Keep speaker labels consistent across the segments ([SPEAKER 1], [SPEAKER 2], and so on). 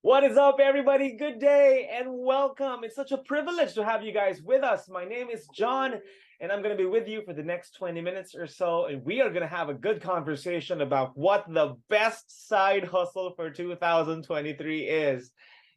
[SPEAKER 1] What is up, everybody? Good day and welcome. It's such a privilege to have you guys with us. My name is John, and I'm going to be with you for the next 20 minutes or so. And we are going to have a good conversation about what the best side hustle for 2023 is.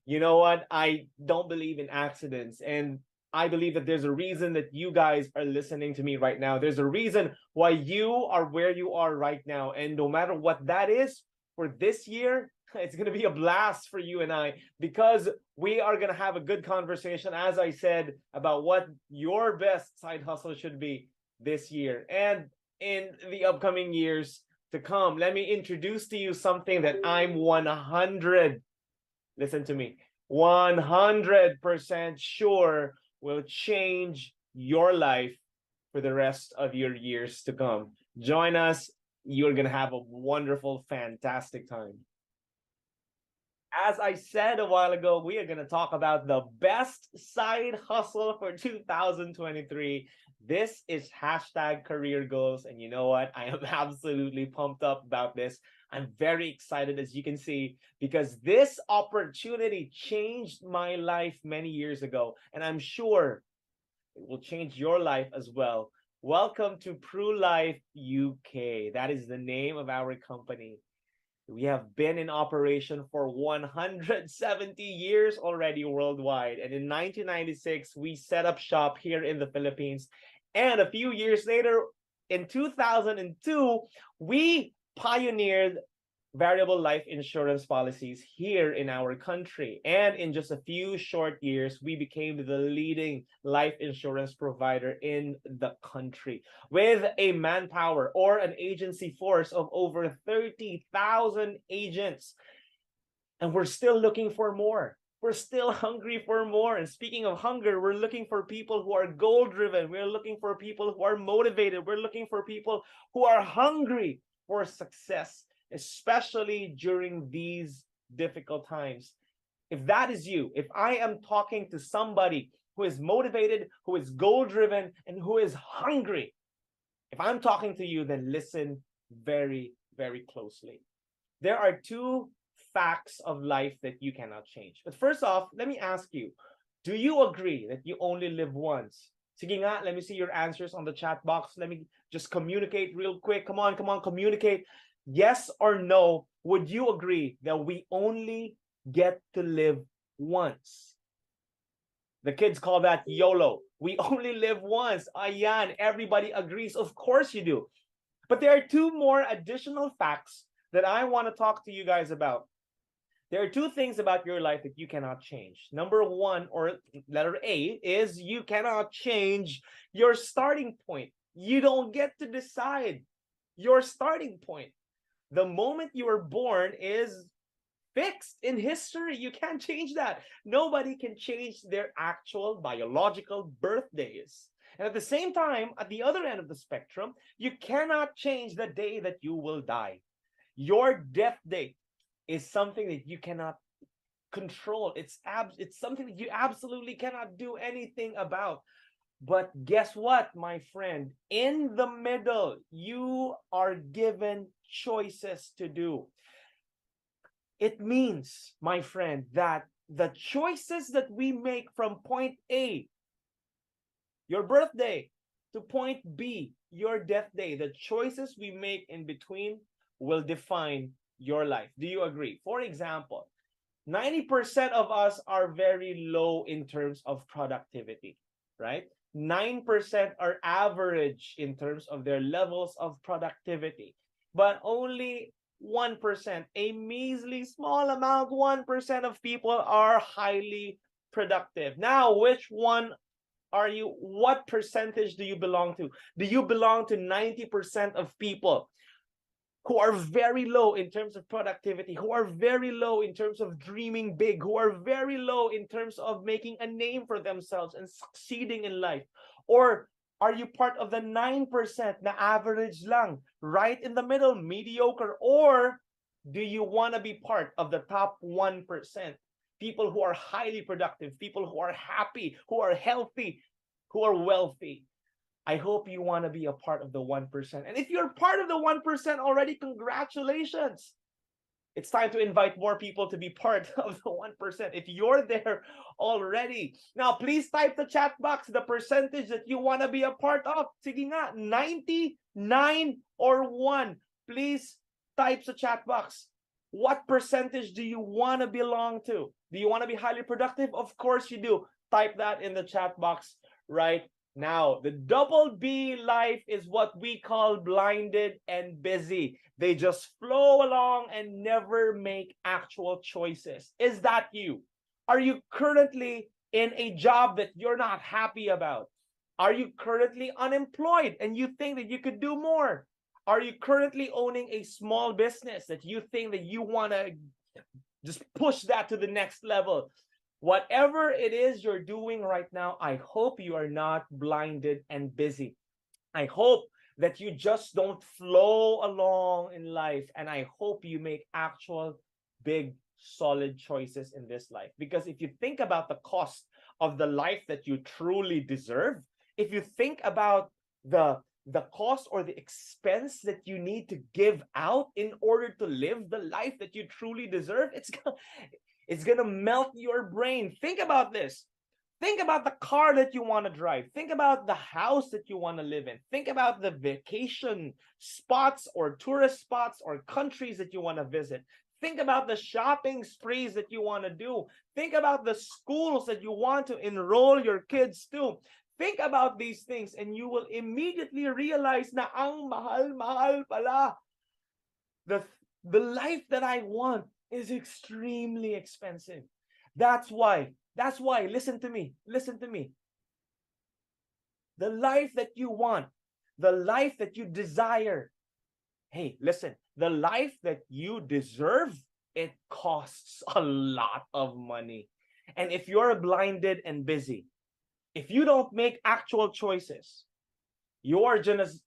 [SPEAKER 1] You know what? I don't believe in accidents. And I believe that there's a reason that you guys are listening to me right now. There's a reason why you are where you are right now. And no matter what that is for this year, it's going to be a blast for you and I, because we are going to have a good conversation, as I said, about what your best side hustle should be this year and in the upcoming years to come. Let me introduce to you something that I'm 100, listen to me, 100% sure will change your life for the rest of your years to come. Join us. You're going to have a wonderful, fantastic time. As I said a while ago, we are going to talk about the best side hustle for 2023. This is hashtag career goals. And you know what? I am absolutely pumped up about this. I'm very excited, as you can see, because this opportunity changed my life many years ago. And I'm sure it will change your life as well. Welcome to PruLife UK. That is the name of our company. We have been in operation for 170 years already worldwide. And in 1996, we set up shop here in the Philippines. And a few years later, in 2002, we pioneered variable life insurance policies here in our country. And in just a few short years, we became the leading life insurance provider in the country with a manpower or an agency force of over 30,000 agents. And we're still looking for more. We're still hungry for more. And speaking of hunger, we're looking for people who are goal-driven. We're looking for people who are motivated. We're looking for people who are hungry for success, especially during these difficult times. If that is you, if I am talking to somebody who is motivated, who is goal-driven, and who is hungry, if I'm talking to you, then listen very, very closely. There are two facts of life that you cannot change. But first off, let me ask you, do you agree that you only live once? Sige nga, let me see your answers on the chat box. Let me just communicate real quick. Come on, communicate. Yes or no, would you agree that we only get to live once? The kids call that YOLO. We only live once. Ayan, everybody agrees. Of course you do. But there are two more additional facts that I want to talk to you guys about. There are two things about your life that you cannot change. Number one, or letter A, is you cannot change your starting point. You don't get to decide your starting point. The moment you were born is fixed in history. You can't change that. Nobody can change their actual biological birthdays. And at the same time, at the other end of the spectrum, you cannot change the day that you will die. Your death date is something that you cannot control. It's something that you absolutely cannot do anything about. But guess what, my friend? In the middle, you are given choices to do. It means, my friend, that the choices that we make from point A, your birthday, to point B, your death day, the choices we make in between will define your life. Do you agree? For example, 90% of us are very low in terms of productivity, right? 9% are average in terms of their levels of productivity, but only 1%, a measly small amount, 1% of people are highly productive. Now, which one are you? What percentage do you belong to? Do you belong to 90% of people who are very low in terms of productivity, who are very low in terms of dreaming big, who are very low in terms of making a name for themselves and succeeding in life? Or are you part of the 9% na average lang, right in the middle, mediocre? Or do you want to be part of the top 1%? People who are highly productive, people who are happy, who are healthy, who are wealthy. I hope you want to be a part of the 1%. And if you're part of the 1% already, congratulations. It's time to invite more people to be part of the 1%. If you're there already, now please type the chat box the percentage that you want to be a part of. Sige nga, 99 or 1. Please type the chat box. What percentage do you want to belong to? Do you want to be highly productive? Of course you do. Type that in the chat box right now. The double B life is what we call blinded and busy. They just flow along and never make actual choices. Is that you? Are you currently in a job that you're not happy about? Are you currently unemployed and you think that you could do more? Are you currently owning a small business that you think that you want to just push that to the next level? Whatever it is you're doing right now, I hope you are not blinded and busy. I hope that you just don't flow along in life. And I hope you make actual big, solid choices in this life. Because if you think about the cost of the life that you truly deserve, if you think about the cost or the expense that you need to give out in order to live the life that you truly deserve, it's gonna melt your brain. Think about this. Think about the car that you want to drive. Think about the house that you want to live in. Think about the vacation spots or tourist spots or countries that you want to visit. Think about the shopping sprees that you want to do. Think about the schools that you want to enroll your kids to. Think about these things and you will immediately realize na ang mahal-mahal pala. The life that I want is extremely expensive. That's why, listen to me. The life that you want, the life that you desire, hey, listen, the life that you deserve, it costs a lot of money. And if you're blinded and busy, if you don't make actual choices, you're just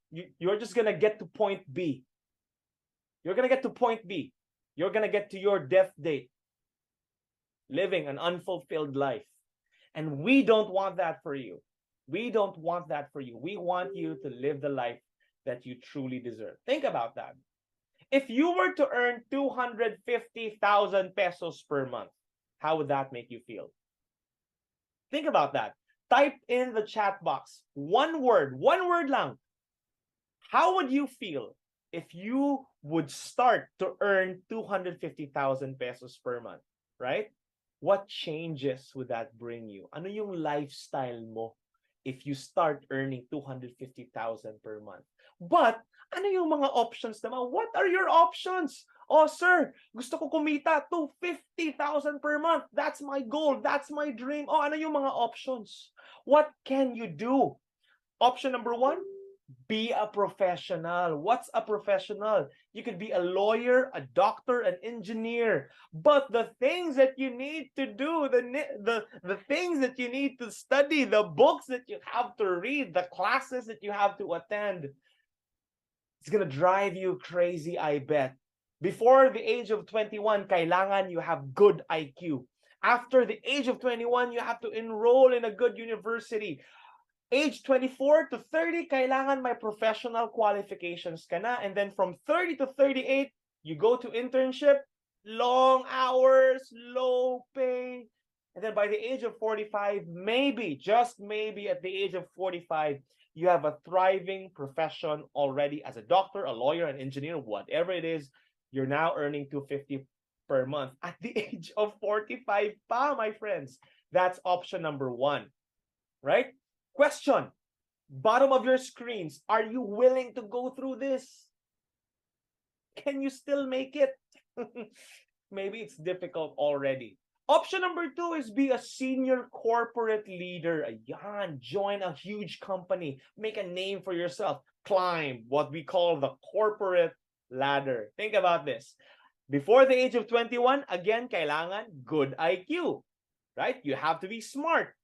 [SPEAKER 1] gonna get to point B. You're gonna get to point B. You're gonna get to your death date, living an unfulfilled life. And we don't want that for you. We don't want that for you. We want you to live the life that you truly deserve. Think about that. If you were to earn 250,000 pesos per month, how would that make you feel? Think about that. Type in the chat box. One word lang. How would you feel if you would start to earn 250,000 pesos per month, right? What changes would that bring you? Ano yung lifestyle mo if you start earning 250,000 per month? But ano yung mga options naman? What are your options? Oh, sir, gusto ko kumita 250,000 per month. That's my goal. That's my dream. Oh, ano yung mga options? What can you do? Option number 1, be a professional. What's a professional? You could be a lawyer, a doctor, an engineer. But the things that you need to do, the things that you need to study, the books that you have to read, the classes that you have to attend, it's gonna drive you crazy, I bet. Before the age of 21, kailangan you have good IQ. After the age of 21, you have to enroll in a good university. Age 24 to 30, kailangan may professional qualifications ka na. And then from 30 to 38, you go to internship, long hours, low pay. And then by the age of 45, maybe, just maybe at the age of 45, you have a thriving profession already as a doctor, a lawyer, an engineer, whatever it is. You're now earning 250 per month at the age of 45 pa, my friends. That's option number 1, right? Question, bottom of your screens, are you willing to go through this? Can you still make it? Maybe it's difficult already. Option number 2 is be a senior corporate leader. Ayan, join a huge company, make a name for yourself, climb what we call the corporate ladder. Think about this. Before the age of 21, again, kailangan good IQ, right? You have to be smart.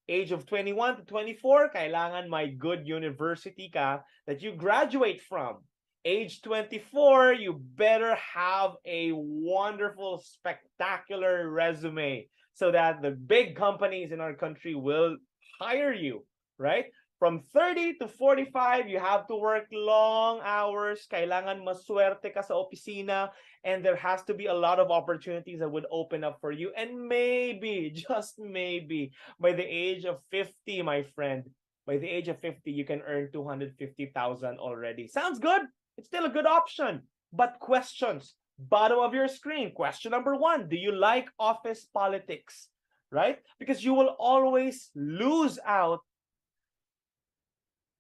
[SPEAKER 1] Age of 21 to 24, kailangan may good university ka that you graduate from. Age 24, you better have a wonderful, spectacular resume so that the big companies in our country will hire you, right? From 30 to 45, you have to work long hours. Kailangan maswerte ka sa opisina. And there has to be a lot of opportunities that would open up for you. And maybe, just maybe, by the age of 50, my friend, by the age of 50, you can earn 250,000 already. Sounds good. It's still a good option. But questions, bottom of your screen. Question number 1, do you like office politics? Right? Because you will always lose out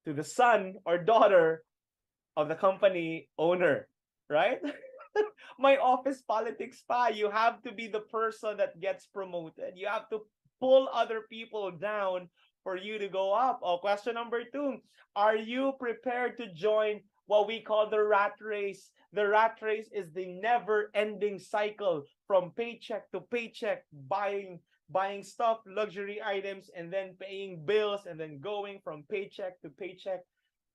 [SPEAKER 1] to the son or daughter of the company owner, right? My office politics pa, you have to be the person that gets promoted. You have to pull other people down for you to go up. Oh, question number 2, are you prepared to join what we call the rat race? The rat race is the never-ending cycle from paycheck to paycheck, buying stuff, luxury items, and then paying bills, and then going from paycheck to paycheck.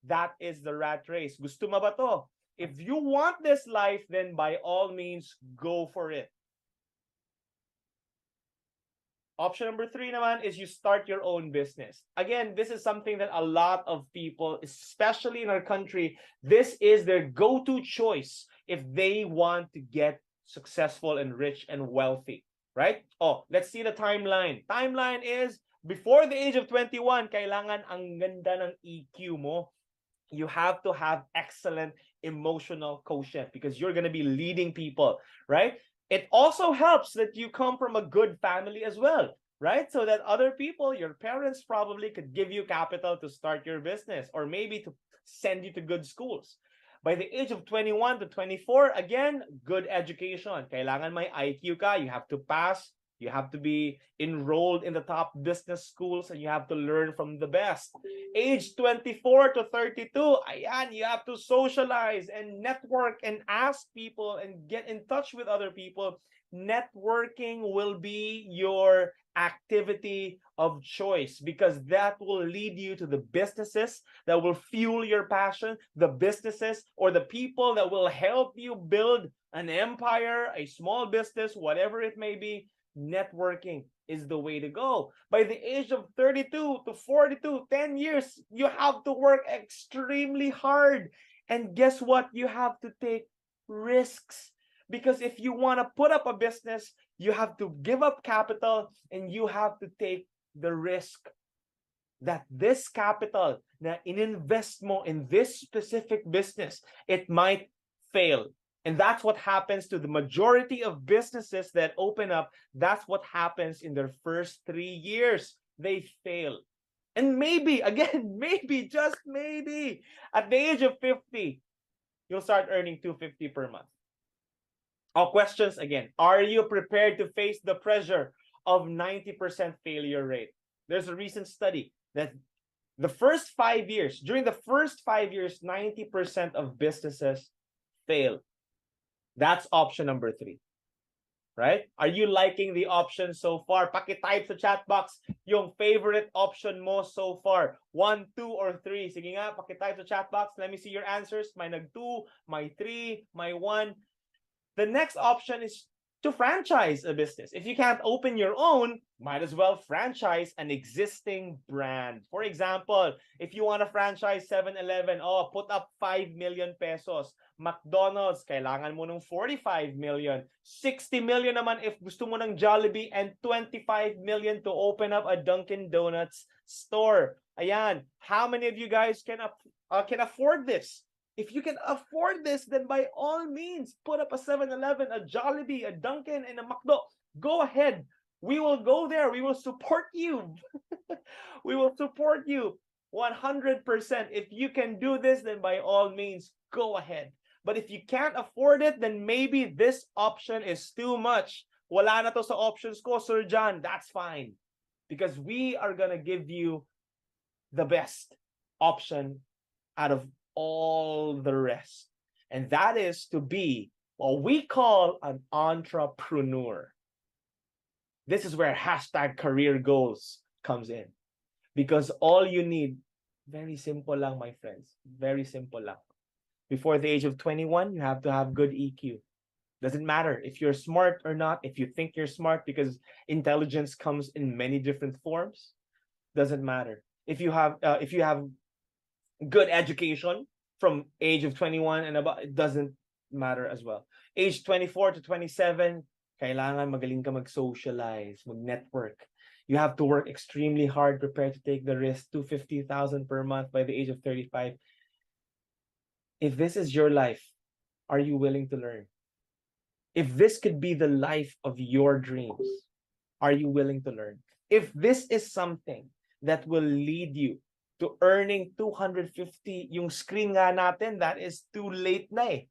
[SPEAKER 1] That is the rat race. Gusto mo ba to? If you want this life, then by all means, go for it. Option number 3 naman is you start your own business. Again, this is something that a lot of people, especially in our country, this is their go-to choice if they want to get successful and rich and wealthy. Right? Oh, let's see the timeline. Timeline is before the age of 21, kailangan ang ganda ng EQ mo. You have to have excellent emotional quotient because you're going to be leading people, right? It also helps that you come from a good family as well, right? So that other people, your parents probably could give you capital to start your business or maybe to send you to good schools. By the age of 21 to 24, again, good education. Kailangan may IQ ka. You have to pass. You have to be enrolled in the top business schools and you have to learn from the best. Age 24 to 32, ayan, you have to socialize and network and ask people and get in touch with other people. Networking will be your activity of choice because that will lead you to the businesses that will fuel your passion, the businesses or the people that will help you build an empire, a small business, whatever it may be. Networking is the way to go. By the age of 32 to 42, 10 years, you have to work extremely hard. And guess what? You have to take risks. Because if you want to put up a business, you have to give up capital and you have to take the risk that this capital na ininvest mo in this specific business, it might fail. And that's what happens to the majority of businesses that open up. That's what happens in their first 3 years. They fail. And maybe, again, maybe, just maybe, at the age of 50, you'll start earning $250 per month. All questions again. Are you prepared to face the pressure of 90% failure rate? There's a recent study that the first 5 years, during the first 5 years, 90% of businesses fail. That's option number 3. Right? Are you liking the option so far? Paki-type sa chat box yung favorite option mo so far. 1, 2, or 3. Sige nga, paki-type sa chat box. Let me see your answers. May nag-2, may 3, may 1. The next option is to franchise a business. If you can't open your own, might as well franchise an existing brand. For example, if you want to franchise 7-Eleven, oh, put up 5 million pesos. McDonald's, kailangan mo ng 45 million. 60 million naman if gusto mo ng Jollibee and 25 million to open up a Dunkin' Donuts store. Ayan, how many of you guys can afford this? If you can afford this, then by all means, put up a 7-Eleven, a Jollibee, a Dunkin', and a McDo. Go ahead. We will go there. We will support you. We will support you 100%. If you can do this, then by all means, go ahead. But if you can't afford it, then maybe this option is too much. Wala na to sa options ko, Sir John. That's fine. Because we are going to give you the best option out of all the rest. And that is to be what we call an entrepreneur. This is where hashtag career goals comes in. Because all you need, very simple lang, my friends. Very simple lang. Before the age of 21, you have to have good EQ. Doesn't matter if you're smart or not, if you think you're smart, because intelligence comes in many different forms. Doesn't matter. if you have good education from age of 21 and above, it doesn't matter as well. Age 24 to 27, kailangan magaling ka mag-socialize, mag-network. You have to work extremely hard, prepared to take the risk, 250,000 per month by the age of 35. If this is your life, are you willing to learn? If this could be the life of your dreams, are you willing to learn? If this is something that will lead you to earning 250, yung screen nga natin, that is too late na eh.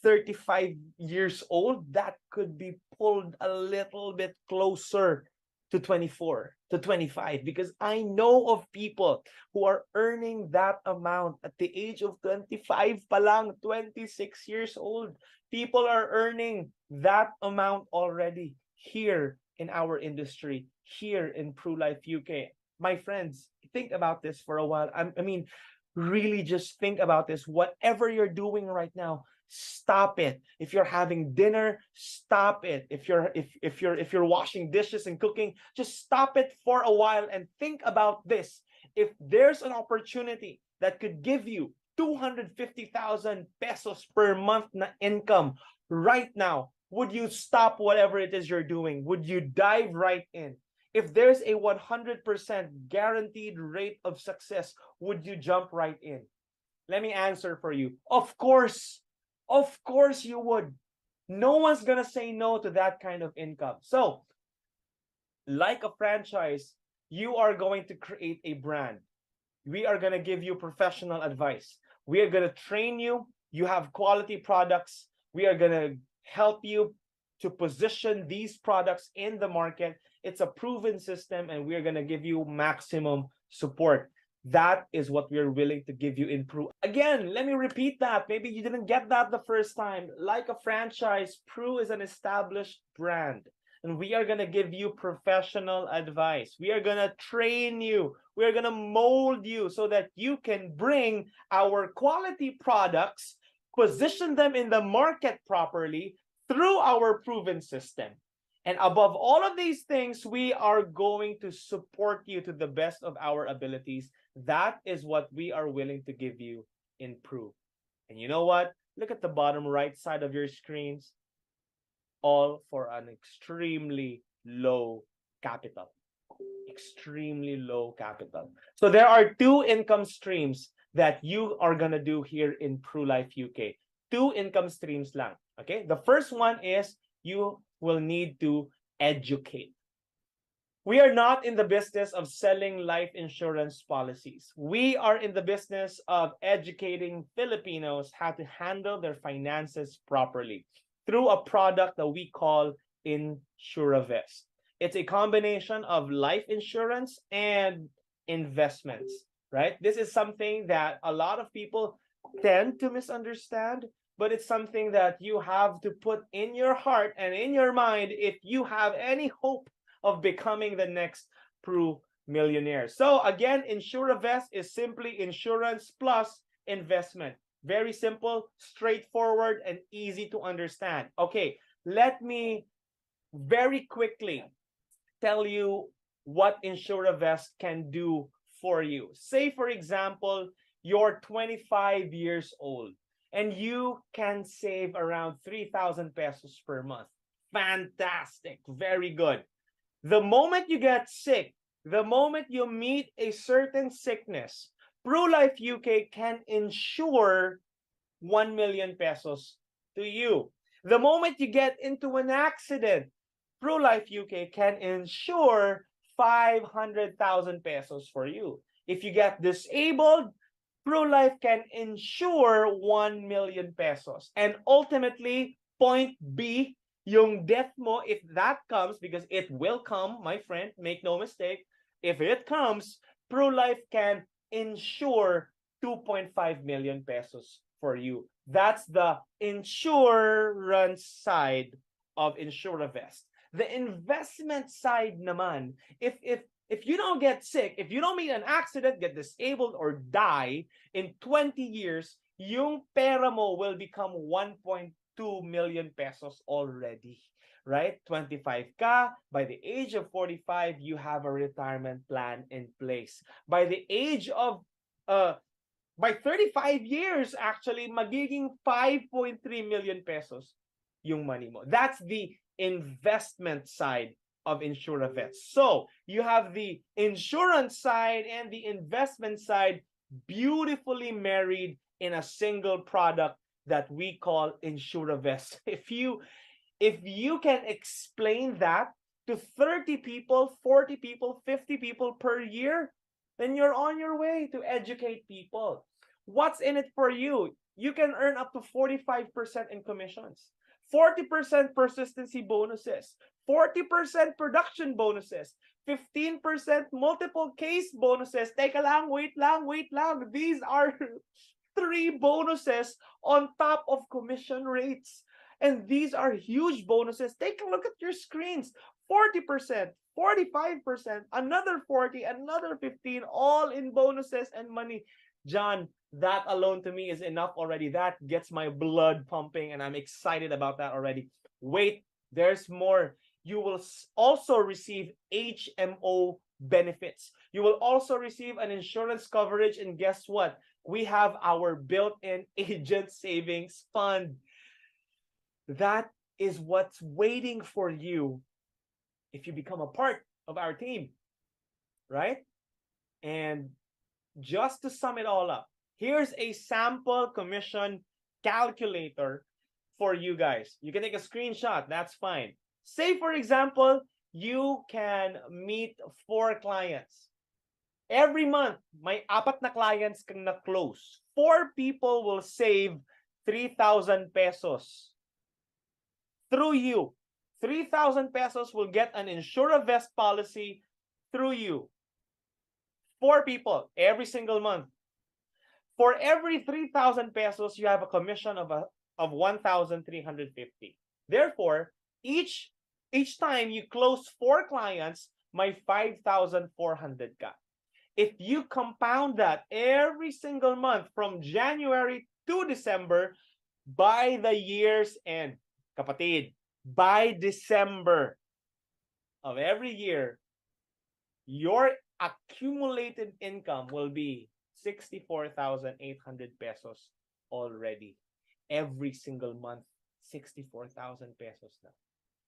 [SPEAKER 1] 35 years old, that could be pulled a little bit closer to 24, to 25, because I know of people who are earning that amount at the age of 25 pa lang, 26 years old. People are earning that amount already here in our industry, here in PruLife UK. My friends, think about this for a while. I mean, really just think about this. Whatever you're doing right now, stop it. If you're having dinner, stop it. If you're washing dishes and cooking, just stop it for a while and think about this. If there's an opportunity that could give you 250,000 pesos per month na income right now, would you stop whatever it is you're doing? Would you dive right in? If there's a 100% guaranteed rate of success, would you jump right in? Let me answer for you. Of course you would. No one's gonna say no to that kind of income. So, like a franchise, you are going to create a brand. We are gonna give you professional advice. We are gonna train you. You have quality products. We are gonna help you to position these products in the market. It's a proven system, and we're gonna give you maximum support. That is what we're willing to give you in Pru. Again, let me repeat that. Maybe you didn't get that the first time. Like a franchise, Pru is an established brand, and we are going to give you professional advice. We are going to train you. We are going to mold you so that you can bring our quality products, position them in the market properly through our proven system. And above all of these things, we are going to support you to the best of our abilities. That is what we are willing to give you in Pru. And you know what? Look at the bottom right side of your screens. All for an extremely low capital. Extremely low capital. So there are two income streams that you are going to do here in PruLife UK. Two income streams lang. Okay? The first one is you will need to educate. We are not in the business of selling life insurance policies. We are in the business of educating Filipinos how to handle their finances properly through a product that we call InsurAvest. It's a combination of life insurance and investments, right? This is something that a lot of people tend to misunderstand, but it's something that you have to put in your heart and in your mind if you have any hope of becoming the next Pru millionaire. So again, InsurAvest is simply insurance plus investment. Very simple, straightforward, and easy to understand. Okay, let me very quickly tell you what InsurAvest can do for you. Say, for example, you're 25 years old and you can save around 3,000 pesos per month. Fantastic, very good. The moment you get sick, the moment you meet a certain sickness, PruLife UK can insure 1 million pesos to you. The moment you get into an accident, PruLife UK can insure 500,000 pesos for you. If you get disabled, PruLife can insure 1 million pesos. And ultimately, point B, yung death mo, if that comes, because it will come, my friend, make no mistake, if it comes, PruLife can insure 2.5 million pesos for you. That's the insurance side of InsurAvest. The investment side naman, if you don't get sick, if you don't meet an accident, get disabled, or die in 20 years, yung pera mo will become 1.2 million pesos already. right? 25K. By the age of 45, you have a retirement plan in place. By the age of by 35 years, actually, magiging 5.3 million pesos yung money mo. That's the investment side of InsurAvest. So you have the insurance side and the investment side beautifully married in a single product that we call InsurAvest. If you can explain that to 30 people, 40 people, 50 people per year, then you're on your way to educate people. What's in it for you? You can earn up to 45% in commissions, 40% persistency bonuses, 40% production bonuses, 15% multiple case bonuses. Teka lang, wait lang, wait lang. These are 3 bonuses on top of commission rates. And these are huge bonuses. Take a look at your screens. 40%, 45%, another 40, another 15, all in bonuses and money. John, that alone to me is enough already. That gets my blood pumping, and I'm excited about that already. Wait, there's more. You will also receive HMO benefits. You will also receive an insurance coverage, and guess what? We have our built-in agent savings fund. That is what's waiting for you if you become a part of our team, right? And just to sum it all up, here's a sample commission calculator for you guys. You can take a screenshot, that's fine. Say, for example, you can meet 4 clients. Every month, may 4 na clients kang na-close. 4 people will save 3,000 pesos through you. 3,000 pesos will get an InsurAvest policy through you. 4 people every single month. For every 3,000 pesos, you have a commission of 1,350. Therefore, each time you close 4 clients, may 5,400 ka. If you compound that every single month from January to December, by the year's end, kapatid, by December of every year, your accumulated income will be 64,800 pesos already. Every single month, 64,000 pesos na.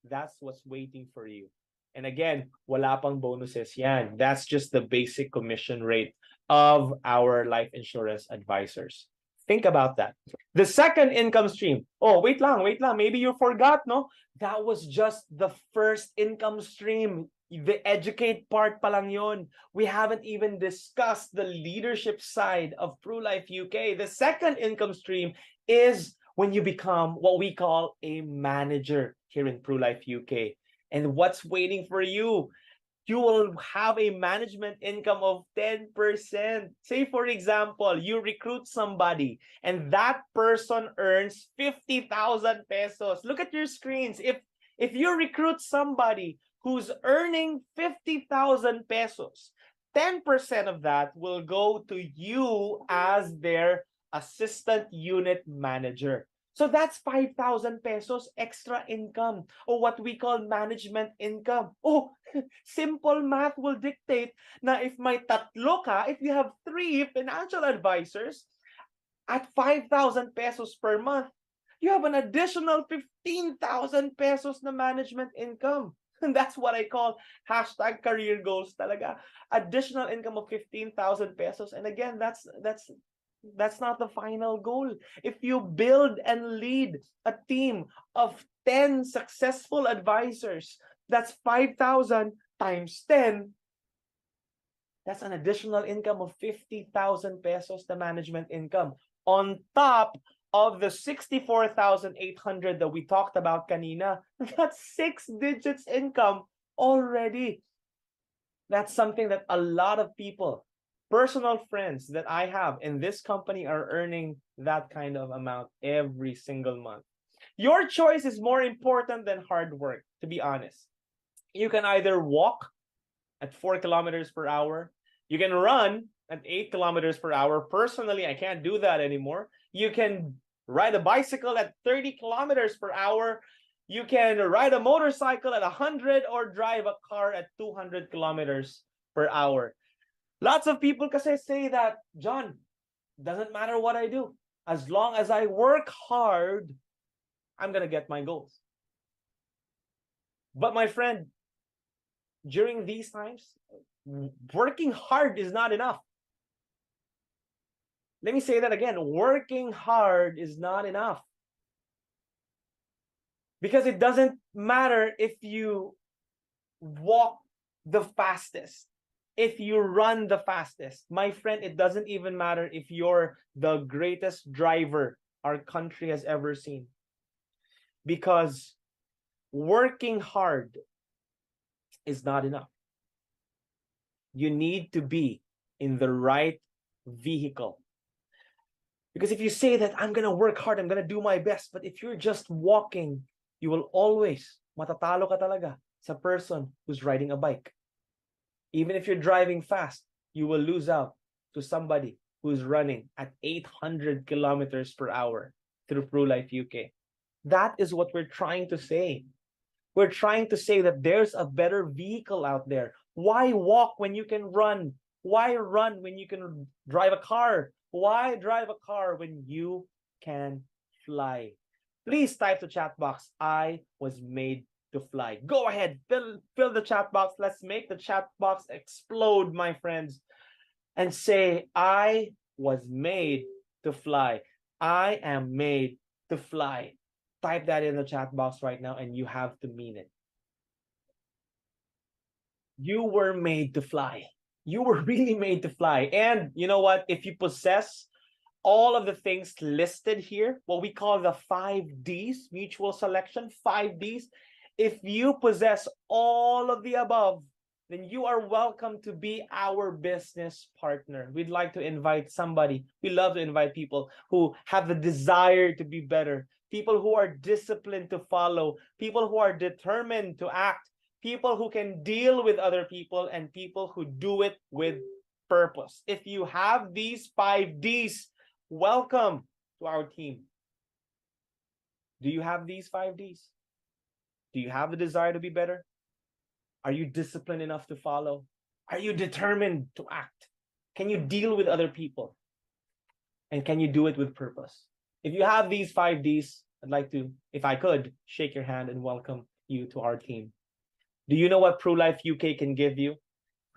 [SPEAKER 1] That's what's waiting for you. And again, wala pang bonuses yan. That's just the basic commission rate of our life insurance advisors. Think about that. The second income stream. Oh, wait lang. Maybe you forgot, no? That was just the first income stream. The educate part pa lang yun. We haven't even discussed the leadership side of PruLife UK. The second income stream is when you become what we call a manager here in PruLife UK. And what's waiting for you? You will have a management income of 10%. Say, for example, you recruit somebody and that person earns 50,000 pesos. Look at your screens. If you recruit somebody who's earning 50,000 pesos, 10% of that will go to you as their assistant unit manager. So that's 5,000 pesos extra income, or what we call management income. Oh, simple math will dictate na if may 3 ka, if you have 3 financial advisors at 5,000 pesos per month, you have an additional 15,000 pesos na management income. And that's what I call hashtag career goals talaga. Additional income of 15,000 pesos. And again, that's not the final goal. If you build and lead a team of 10 successful advisors, that's 5,000 times 10. That's an additional income of 50,000 pesos, the management income, on top of the 64,800 that we talked about kanina. That's 6 digits income already. That's something that a lot of people, personal friends that I have in this company, are earning that kind of amount every single month. Your choice is more important than hard work, to be honest. You can either walk at 4 kilometers per hour. You can run at 8 kilometers per hour. Personally, I can't do that anymore. You can ride a bicycle at 30 kilometers per hour. You can ride a motorcycle at 100 or drive a car at 200 kilometers per hour. Lots of people kasi say that, John, doesn't matter what I do. As long as I work hard, I'm going to get my goals. But my friend, during these times, working hard is not enough. Let me say that again. Working hard is not enough. Because it doesn't matter if you walk the fastest, if you run the fastest. My friend, it doesn't even matter if you're the greatest driver our country has ever seen. Because working hard is not enough. You need to be in the right vehicle. Because if you say that I'm going to work hard, I'm going to do my best, but if you're just walking, you will always matatalo ka talaga sa person who's riding a bike. Even if you're driving fast, you will lose out to somebody who's running at 800 kilometers per hour through ProLife UK. That is what we're trying to say. We're trying to say that there's a better vehicle out there. Why walk when you can run? Why run when you can drive a car? Why drive a car when you can fly? Please type the chat box, I was made to fly. Go ahead, fill the chat box. Let's make the chat box explode, my friends. And say, I was made to fly. I am made to fly. Type that in the chat box right now, and you have to mean it. You were made to fly. You were really made to fly. And you know what? If you possess all of the things listed here, what we call the 5Ds, mutual selection, 5Ds, if you possess all of the above, then you are welcome to be our business partner. We'd like to invite somebody. We love to invite people who have the desire to be better, people who are disciplined to follow, people who are determined to act, people who can deal with other people, and people who do it with purpose. If you have these 5Ds, welcome to our team. Do you have these 5Ds? Do you have the desire to be better? Are you disciplined enough to follow? Are you determined to act? Can you deal with other people? And can you do it with purpose? If you have these 5Ds, I'd like to, if I could, shake your hand and welcome you to our team. Do you know what ProLife UK can give you?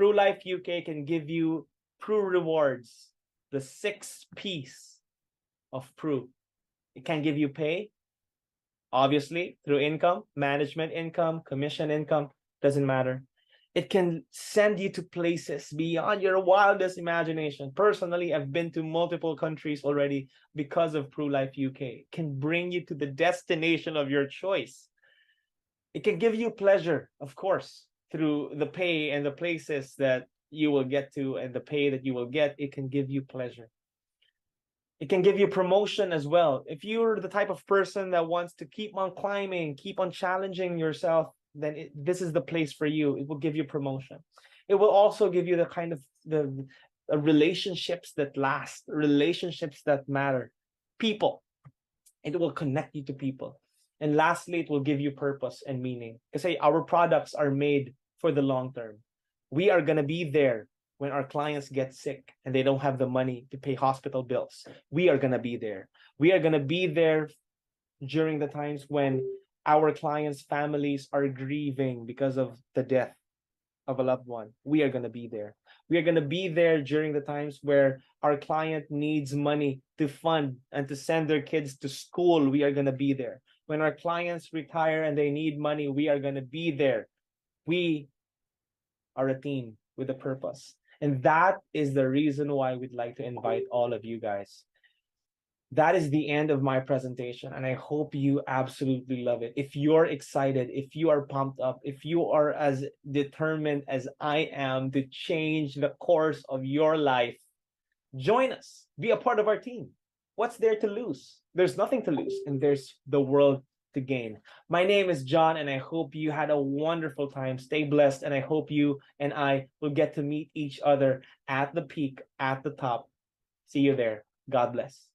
[SPEAKER 1] ProLife UK can give you Pro Rewards, the 6 P's of Pro. It can give you pay, obviously, through income, management income, commission income, doesn't matter. It can send you to places beyond your wildest imagination. Personally, I've been to multiple countries already because of ProLife UK. It can bring you to the destination of your choice. It can give you pleasure, of course, through the pay and the places that you will get to and the pay that you will get. It can give you pleasure. It can give you promotion as well. If you're the type of person that wants to keep on climbing, keep on challenging yourself, then this is the place for you. It will give you promotion. It will also give you the kind of the relationships that last, relationships that matter, people. It will connect you to people. And lastly, it will give you purpose and meaning. Because our products are made for the long term. We are going to be there when our clients get sick and they don't have the money to pay hospital bills. We are going to be there. We are going to be there during the times when our clients' families are grieving because of the death of a loved one. We are going to be there. We are going to be there during the times where our client needs money to fund and to send their kids to school. We are going to be there. When our clients retire and they need money, we are going to be there. We are a team with a purpose. And that is the reason why we'd like to invite all of you guys. That is the end of my presentation, and I hope you absolutely love it. If you're excited, if you are pumped up, if you are as determined as I am to change the course of your life, join us. Be a part of our team. What's there to lose? There's nothing to lose, and there's the world to gain. My name is John, and I hope you had a wonderful time. Stay blessed, and I hope you and I will get to meet each other at the peak, at the top. See you there. God bless.